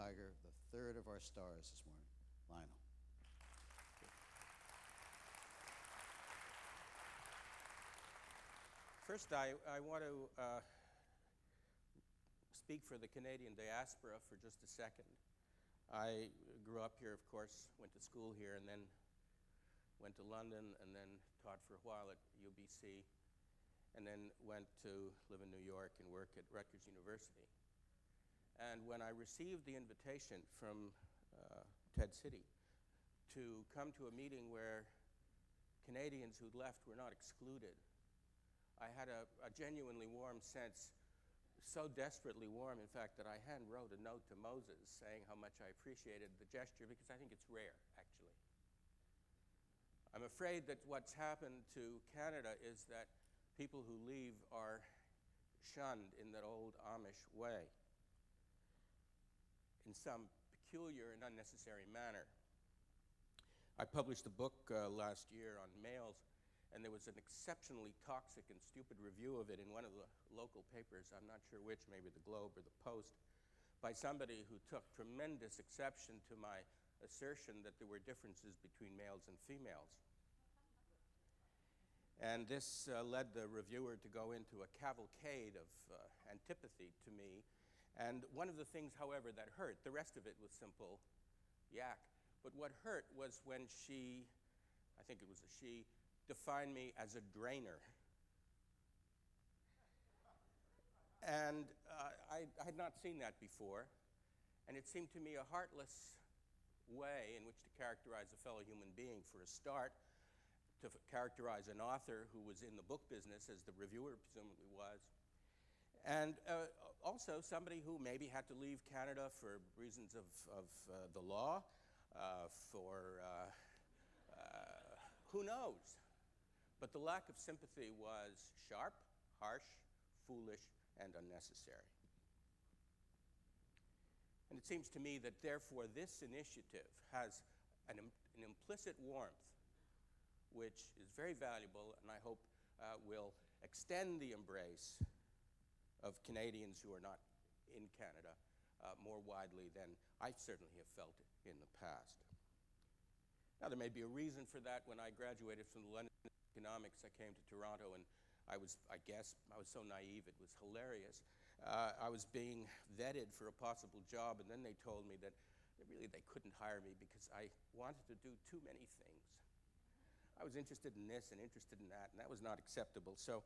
Tiger, the third of our stars this morning, Lionel. First, I want to speak for the Canadian diaspora for just a second. I grew up here, of course, went to school here, and then went to London, and then taught for a while at UBC, and then went to live in New York and work at Rutgers University. And when I received the invitation from Ted City to come to a meeting where Canadians who'd left were not excluded, I had a genuinely warm sense, so desperately warm, in fact, that I hand wrote a note to Moses saying how much I appreciated the gesture, because I think it's rare, actually. I'm afraid that what's happened to Canada is that people who leave are shunned in that old Amish way, in some peculiar and unnecessary manner. I published a book last year on males, and there was an exceptionally toxic and stupid review of it in one of the local papers, I'm not sure which, maybe the Globe or the Post, by somebody who took tremendous exception to my assertion that there were differences between males and females. And this led the reviewer to go into a cavalcade of antipathy to me. And one of the things, however, that hurt, the rest of it was simple yak, but what hurt was when she, I think it was a she, defined me as a drainer. And I had not seen that before, and it seemed to me a heartless way in which to characterize a fellow human being for a start, to characterize an author who was in the book business, as the reviewer presumably was, and also somebody who maybe had to leave Canada for reasons of the law, for who knows. But the lack of sympathy was sharp, harsh, foolish, and unnecessary. And it seems to me that therefore this initiative has an implicit warmth which is very valuable, and I hope will extend the embrace of Canadians who are not in Canada more widely than I certainly have felt it in the past. Now, there may be a reason for that. When I graduated from the London Economics, I came to Toronto, and I was so naive, it was hilarious. I was being vetted for a possible job, and then they told me that they couldn't hire me because I wanted to do too many things. I was interested in this and interested in that, and that was not acceptable, so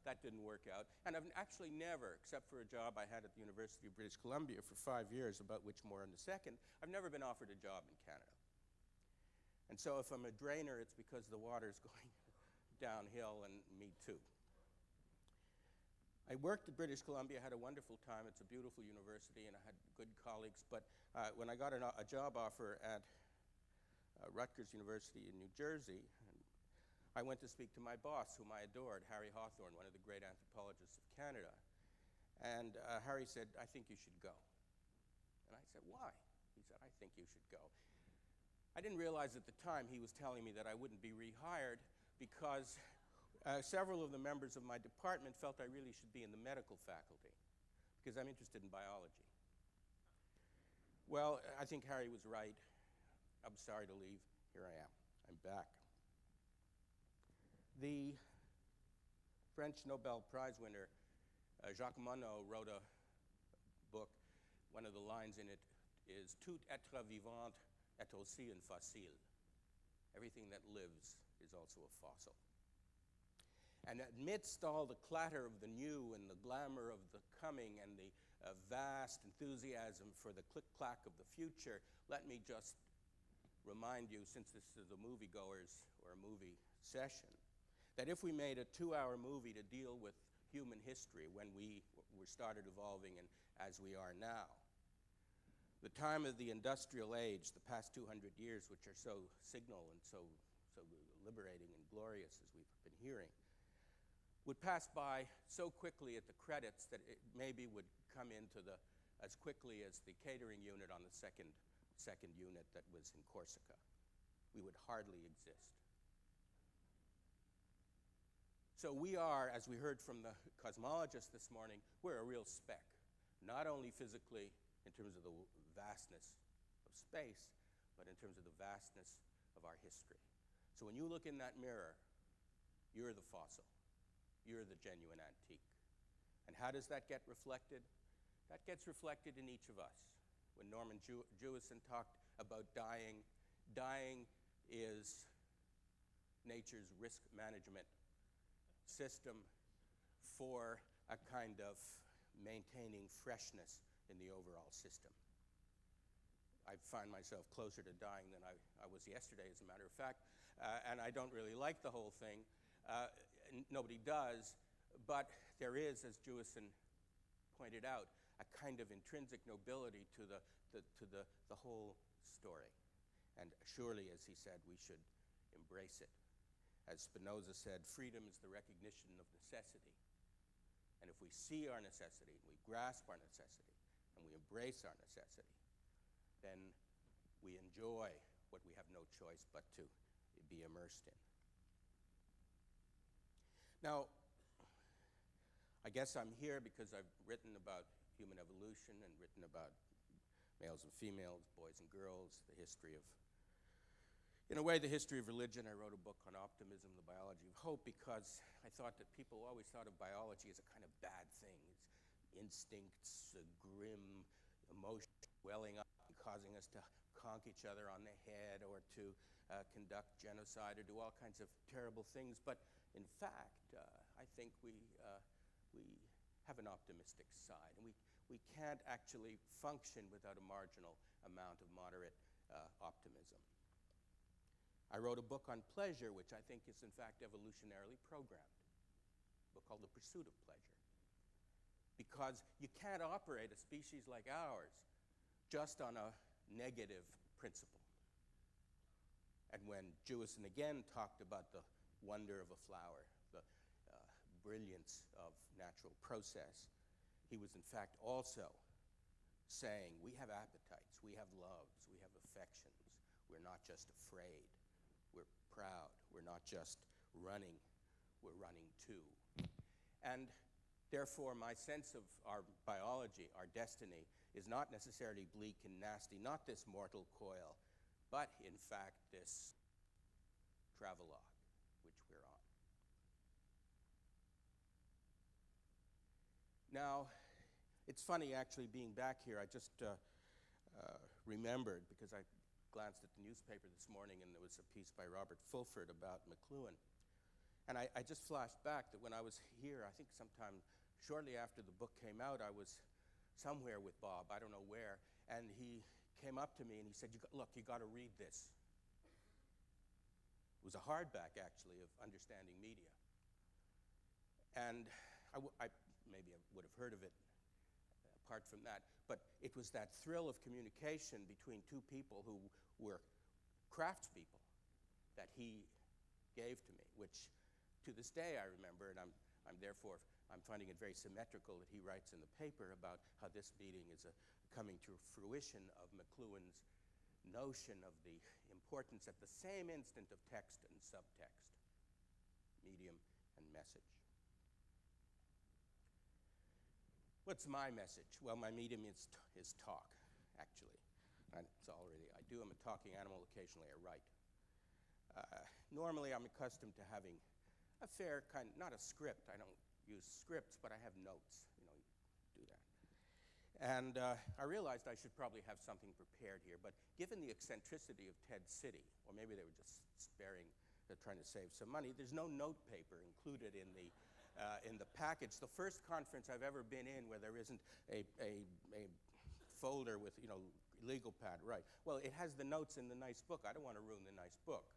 that didn't work out. And I've actually never, except for a job I had at the University of British Columbia for 5 years, about which more in a second, I've never been offered a job in Canada. And so if I'm a drainer, it's because the water's going downhill, and me too. I worked at British Columbia, had a wonderful time. It's a beautiful university, and I had good colleagues. But when I got a job offer at Rutgers University in New Jersey, and I went to speak to my boss, whom I adored, Harry Hawthorne, one of the great anthropologists of Canada. And Harry said, "I think you should go." And I said, "Why?" He said, "I think you should go." I didn't realize at the time he was telling me that I wouldn't be rehired because several of the members of my department felt I really should be in the medical faculty because I'm interested in biology. Well, I think Harry was right. I'm sorry to leave. Here I am. I'm back. The French Nobel Prize winner, Jacques Monod, wrote a book. One of the lines in it is, "Tout être vivant est aussi un fossile." Everything that lives is also a fossil. And amidst all the clatter of the new and the glamour of the coming and the vast enthusiasm for the click-clack of the future, let me just remind you, since this is a moviegoers or a movie session, that if we made a 2-hour movie to deal with human history when we were started evolving and as we are now, the time of the industrial age, the past 200 years, which are so signal and so liberating and glorious as we've been hearing, would pass by so quickly at the credits that it maybe would come into as quickly as the catering unit on the second unit that was in Corsica. We would hardly exist. So we are, as we heard from the cosmologist this morning, we're a real speck, not only physically in terms of the vastness of space, but in terms of the vastness of our history. So when you look in that mirror, you're the fossil. You're the genuine antique. And how does that get reflected? That gets reflected in each of us. When Norman Jewison talked about dying, dying is nature's risk management system for a kind of maintaining freshness in the overall system. I find myself closer to dying than I was yesterday, as a matter of fact, and I don't really like the whole thing. Nobody does, but there is, as Jewison pointed out, a kind of intrinsic nobility to the whole story. And surely, as he said, we should embrace it. As Spinoza said, freedom is the recognition of necessity. And if we see our necessity, and we grasp our necessity, and we embrace our necessity, then we enjoy what we have no choice but to be immersed in. Now, I guess I'm here because I've written about human evolution and written about males and females, boys and girls, the history of, in a way, the history of religion. I wrote a book on Optimism, the biology of hope, because I thought that people always thought of biology as a kind of bad thing. It's instincts, grim emotion welling up and causing us to conk each other on the head or to conduct genocide or do all kinds of terrible things. But in fact, I think we have an optimistic side, and we can't actually function without a marginal amount of moderate optimism. I wrote a book on pleasure, which I think is in fact evolutionarily programmed, a book called The Pursuit of Pleasure, because you can't operate a species like ours just on a negative principle. And when Jewison again talked about the wonder of a flower, the brilliance of natural process, he was in fact also saying we have appetites, we have loves, we have affections. We're not just afraid, we're proud. We're not just running, we're running too. And therefore, my sense of our biology, our destiny, is not necessarily bleak and nasty, not this mortal coil, but in fact this travelogue which we're on. Now, it's funny actually being back here. I just remembered, because I glanced at the newspaper this morning and there was a piece by Robert Fulford about McLuhan. And I just flashed back that when I was here, I think sometime shortly after the book came out, I was somewhere with Bob, I don't know where, and he came up to me and he said, look, you got to read this. It was a hardback, actually, of Understanding Media. And maybe I would have heard of it apart from that, but it was that thrill of communication between two people who were craftspeople that he gave to me, which to this day I remember, and I'm finding it very symmetrical that he writes in the paper about how this meeting is a coming to fruition of McLuhan's notion of the importance at the same instant of text and subtext, medium and message. What's my message? Well, my medium is talk, actually. It's all really I do. I'm a talking animal. Occasionally I write. Normally I'm accustomed to having a fair kind, not a script. I don't use scripts, but I have notes. Do that. And I realized I should probably have something prepared here, but given the eccentricity of TED City, or maybe they were just they're trying to save some money, there's no notepaper included in the package. The first conference I've ever been in where there isn't a folder with, legal pad, right. Well, it has the notes in the nice book. I don't want to ruin the nice book.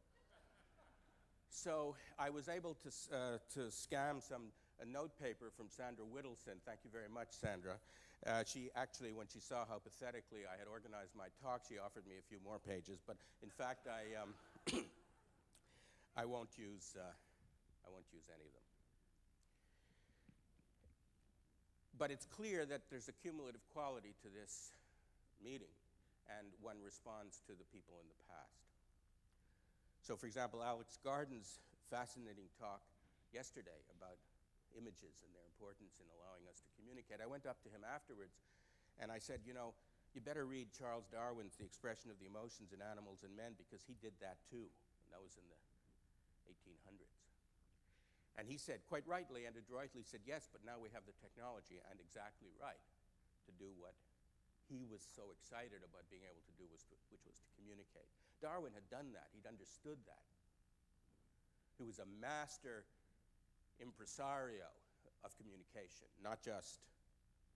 So I was able to scam some notepaper from Sandra Whittleson. Thank you very much, Sandra. She actually, when she saw how pathetically I had organized my talk, she offered me a few more pages. But in fact, I won't use any of them. But it's clear that there's a cumulative quality to this meeting, and one responds to the people in the past. So, for example, Alex Garden's fascinating talk yesterday about images and their importance in allowing us to communicate. I went up to him afterwards, and I said, You better read Charles Darwin's The Expression of the Emotions in Animals and Men, because he did that too, and that was in the 1800s. And he said, quite rightly and adroitly said, yes, but now we have the technology, and exactly right, to do what he was so excited about being able to do, which was to communicate. Darwin had done that. He'd understood that. He was a master impresario of communication, not just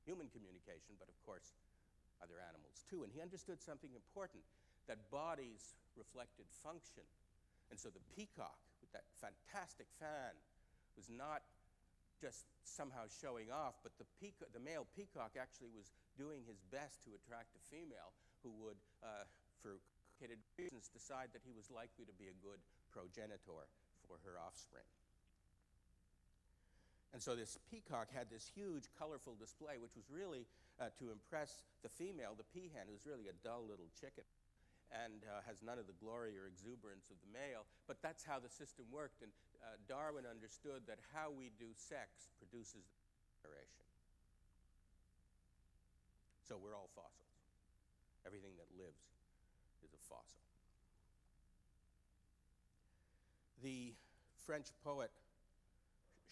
human communication, but of course other animals too. And he understood something important, that bodies reflected function. And so the peacock, with that fantastic fan, was not just somehow showing off, but the male peacock actually was doing his best to attract a female who would, for complicated reasons, decide that he was likely to be a good progenitor for her offspring. And so this peacock had this huge, colorful display, which was really to impress the female, the peahen, who's really a dull little chicken and has none of the glory or exuberance of the male. But that's how the system worked. And Darwin understood that how we do sex produces generation. So we're all fossils. Everything that lives is a fossil. The French poet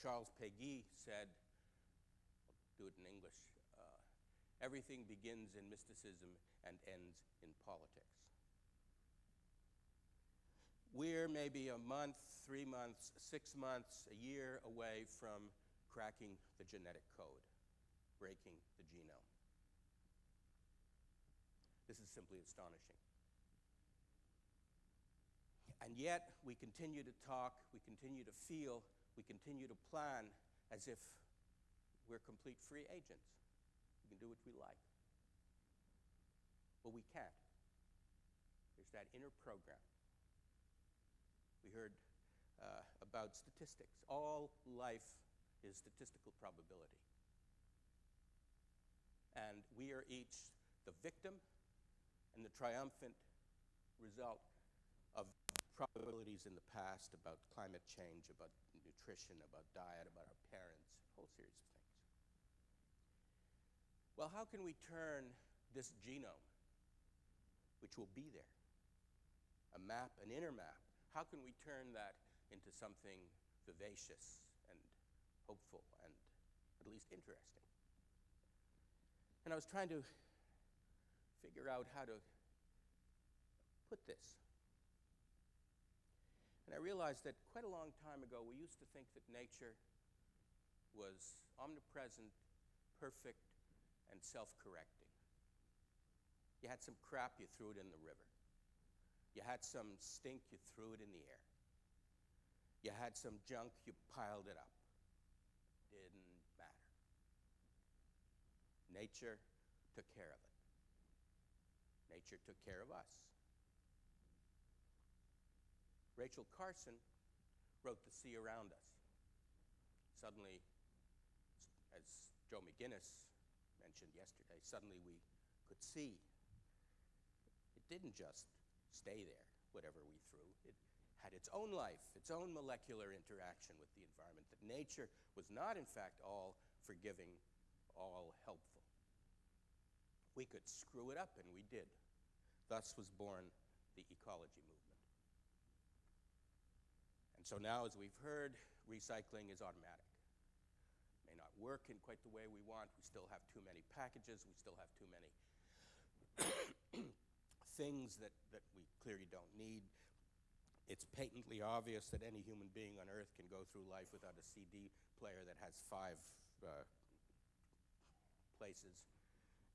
Charles Péguy said, I'll do it in English, everything begins in mysticism and ends in politics. We're maybe a month, 3 months, 6 months, a year away from cracking the genetic code, breaking the genome. This is simply astonishing. And yet, we continue to talk, we continue to feel, we continue to plan as if we're complete free agents. We can do what we like. But we can't. There's that inner program. We heard about statistics. All life is statistical probability. And we are each the victim and the triumphant result of probabilities in the past about climate change, about nutrition, about diet, about our parents, a whole series of things. Well, how can we turn this genome, which will be there, a map, an inner map, how can we turn that into something vivacious and hopeful and at least interesting? And I was trying to figure out how to put this. And I realized that quite a long time ago, we used to think that nature was omnipresent, perfect, and self-correcting. You had some crap, you threw it in the river. You had some stink, you threw it in the air. You had some junk, you piled it up. Didn't matter. Nature took care of it. Nature took care of us. Rachel Carson wrote The Sea Around Us. Suddenly, as Joe McGinnis mentioned yesterday, suddenly we could see. It didn't just stay there, whatever we threw. It had its own life, its own molecular interaction with the environment, that nature was not, in fact, all forgiving, all helpful. We could screw it up, and we did. Thus was born the Ecology Movement. And so now, as we've heard, recycling is automatic. It may not work in quite the way we want. We still have too many packages. We still have too many things that we clearly don't need. It's patently obvious that any human being on Earth can go through life without a CD player that has 5 places.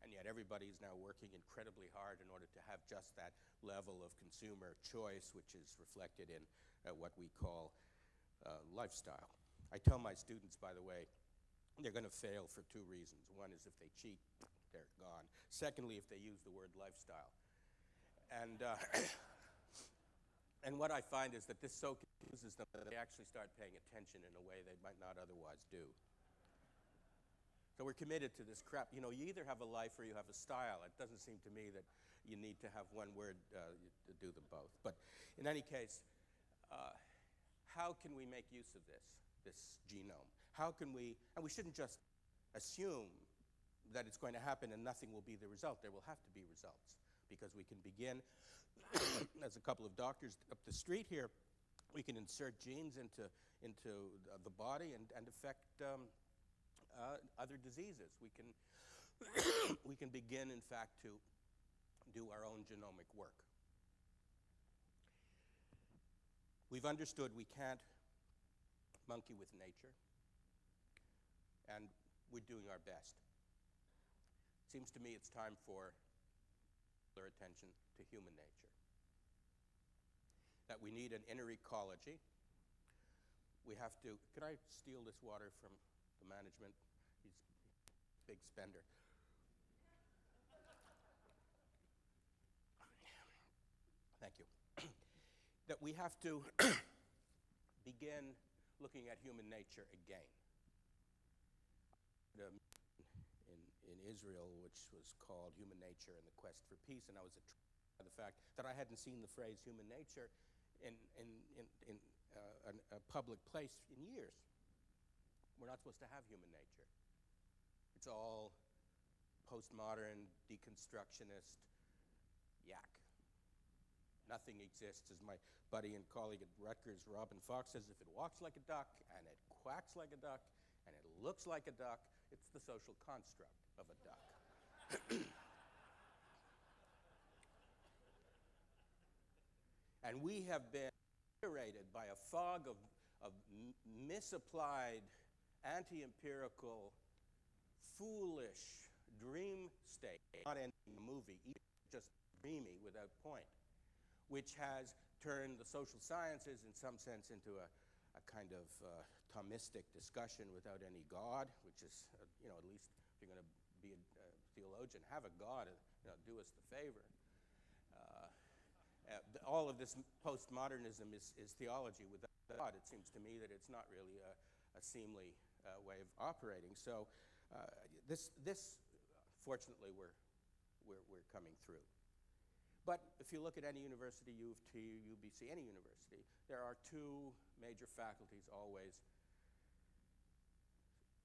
And yet everybody's now working incredibly hard in order to have just that level of consumer choice, which is reflected in what we call lifestyle. I tell my students, by the way, they're going to fail for 2 reasons. One is if they cheat, they're gone. Secondly, if they use the word lifestyle. And and what I find is that this so confuses them that they actually start paying attention in a way they might not otherwise do. So we're committed to this crap. You know, you either have a life or you have a style. It doesn't seem to me that you need to have one word to do them both. But in any case, how can we make use of this genome? How can we, and we shouldn't just assume that it's going to happen and nothing will be the result. There will have to be results, because we can begin, as a couple of doctors up the street here, we can insert genes into the body and affect other diseases. We can, we can begin, in fact, to do our own genomic work. We've understood we can't monkey with nature, and we're doing our best. It seems to me it's time for our attention to human nature, that we need an inner ecology. We have to, could I steal this water from the management? He's a big spender. Thank you. That we have to begin looking at human nature again. In Israel, which was called Human Nature and the Quest for Peace, and I was attracted by the fact that I hadn't seen the phrase human nature in a public place in years. We're not supposed to have human nature. It's all postmodern, deconstructionist yak. Nothing exists, as my buddy and colleague at Rutgers, Robin Fox, says, if it walks like a duck, and it quacks like a duck, and it looks like a duck, it's the social construct of a duck. And we have been iterated by a fog of misapplied, anti-empirical, foolish dream state, not ending the movie, just dreamy without point, which has turned the social sciences in some sense into a kind of Thomistic discussion without any God, which is, at least if you're going to be a theologian, have a God, do us the favor. All of this postmodernism is theology without God. It seems to me that it's not really a seemly way of operating. So this fortunately, we're coming through. But if you look at any university, U of T, UBC, any university, there are two major faculties always: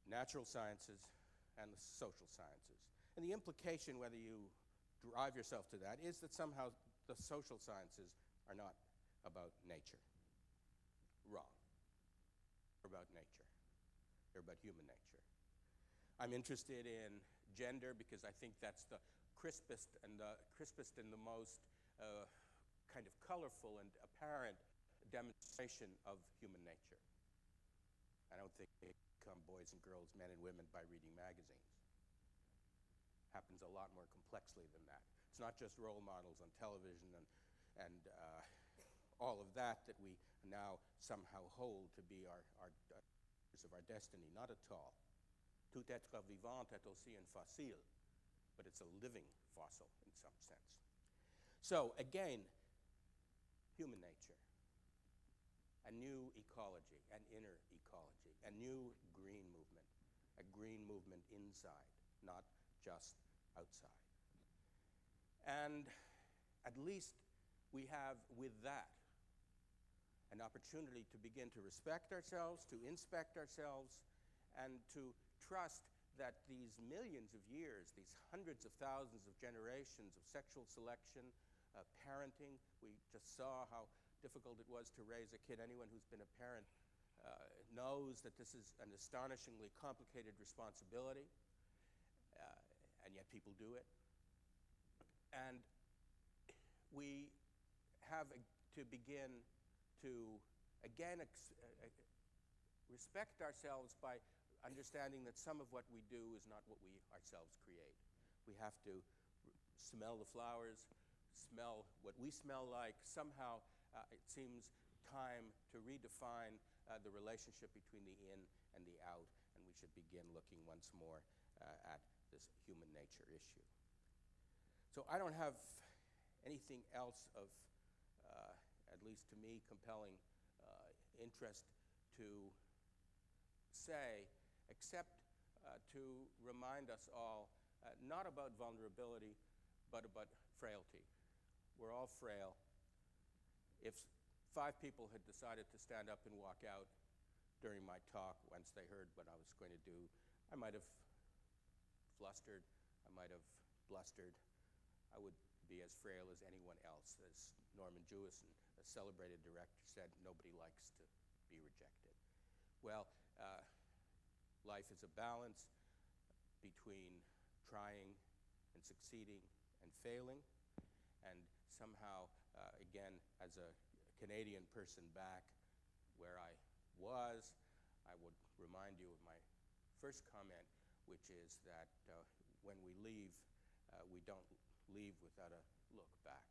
natural sciences and the social sciences. And the implication, whether you drive yourself to that, is that somehow the social sciences are not about nature. Wrong. They're about nature. They're about human nature. I'm interested in gender because I think that's the crispest and the most kind of colorful and apparent demonstration of human nature. I don't think they become boys and girls, men and women by reading magazines. Happens a lot more complexly than that. It's not just role models on television and all of that we now somehow hold to be our of our destiny. Not at all. Tout être vivant est aussi un fossile, but it's a living fossil in some sense. So again, human nature, a new ecology, an inner ecology, a new green movement, a green movement inside, not just outside. And at least we have with that an opportunity to begin to respect ourselves, to inspect ourselves, and to trust that these millions of years, these hundreds of thousands of generations of sexual selection, parenting, we just saw how difficult it was to raise a kid. Anyone who's been a parent knows that this is an astonishingly complicated responsibility, and yet people do it. And we have to begin to, again, respect ourselves by understanding that some of what we do is not what we ourselves create. We have to smell the flowers, smell what we smell like. Somehow, it seems time to redefine the relationship between the in and the out, and we should begin looking once more at this human nature issue. So I don't have anything else of, at least to me, compelling interest to say, except to remind us all, not about vulnerability, but about frailty. We're all frail. If 5 people had decided to stand up and walk out during my talk once they heard what I was going to do, I might have flustered, I might have blustered. I would be as frail as anyone else. As Norman Jewison, a celebrated director, said, nobody likes to be rejected. Well, life is a balance between trying and succeeding and failing. And somehow, again, as a Canadian person back where I was, I would remind you of my first comment, which is that when we leave, we don't leave without a look back.